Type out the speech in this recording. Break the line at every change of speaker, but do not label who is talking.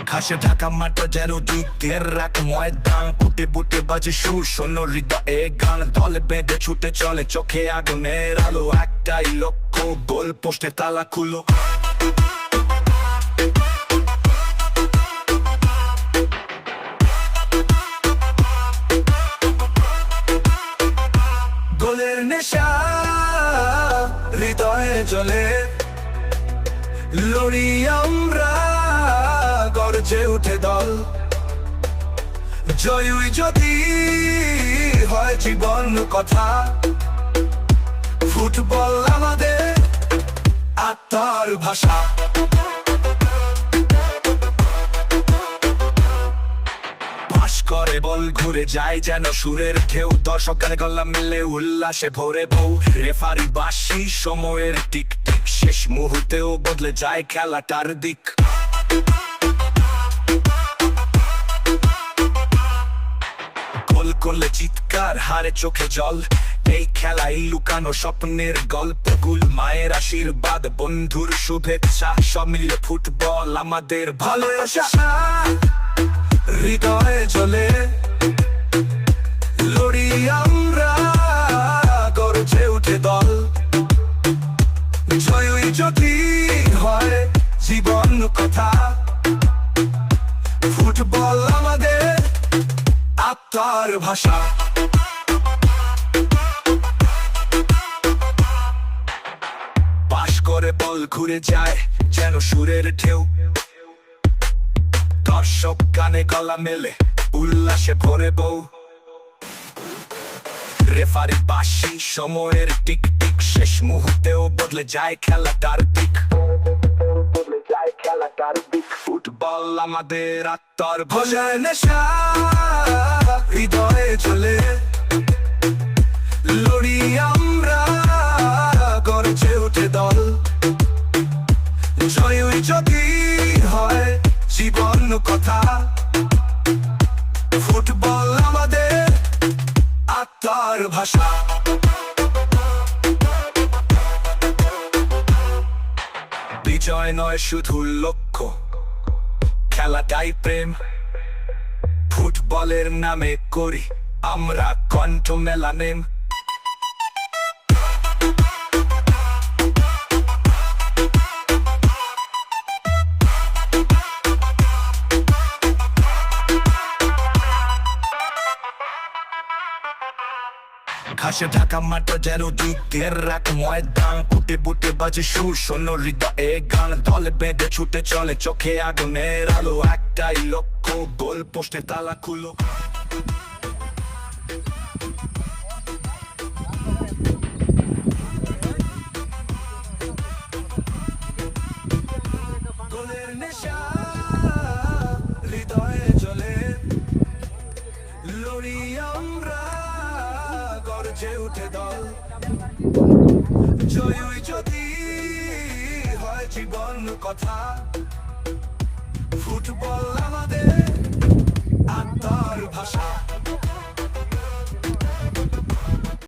ঘাসে ঢাকা মাঠটা যেন যুদ্ধের এক ময়দান, বুটে বুটে বাজে সুর, শোনো হৃদয়ে গান। দলে বেঁধে ছুটে চলে চোখে আগুনের আলো, একটাই লক্ষ্য, গোল পোস্টে তালা খুলো। গোলের নেশা হৃদয়ে জ্বলে, লড়ি আমরা, গর্জে উঠে দল। জয়ই যদি হয় জীবন কথা, ফুটবল আমাদের আত্মার ভাষা। পাস করে বল ঘুরে যায় যেন সুরের ঢেউ, দর্শক গানে গলা মিলে উল্লাসে ভরে বউ। রেফারি বাঁশি সময়ের টিক টিক, শেষ মুহূর্তেও বদলে যায় খেলাটার দিক। গোল করলে চিৎকার, হারে চোখে জল, এই খেলাই লুকানো স্বপ্নের গল্প। গুল মায়ের আশীর্বাদ, বন্ধুর শুভেচ্ছা, সব মিলে ফুটবল আমাদের ভালোবাসা। হৃদয়ে জ্বলে, লড়ি আমরা, গর্জে উঠে দল। জয়ই যদি হয় জীবন কথা, ফুটবল আমাদের আত্মার ভাষা। পাস করে বল ঘুরে যায় যেন সুরের ঢেউ, দর্শক গানে গলা মেলে উল্লাসে ভরে বউ। রেফারি বাঁশি সময়ের টিক টিক, শেষ মুহূর্তেও বদলে যায় খেলাটার দিক। ফুটবল আমাদের আত্মার ভাষার নেশা, হৃদয়ে চলে, লড়ি আমরা, গর্জে উঠে দল। জয়ই যদি হয় জীবন কথা, ফুটবল আমাদের আত্মার ভাষা। বিজয় নয় শুধু লক্ষ্য, খেলাটাই প্রেম। ফুটবলের নামে করি আমরা কণ্ঠ মেলানেম। ঘাসে ঢাকা মাঠটা যেন যুদ্ধের এক ময়দান, বুটে বুটে বাজে সুর, শোনো হৃদয়ে গান। দলে বেঁধে ছুটে চলে চোখে আগুনের আলো, একটাই লক্ষ্য, গোল পোস্টে তালা খুলো। গোলের নেশা হৃদয়ে জ্বলে, লড়ি আমরা, গর্জে উঠে দল। জয়ই যদি হয় জীবন কথা, ফুটবল আমাদের আত্মার ভাষা।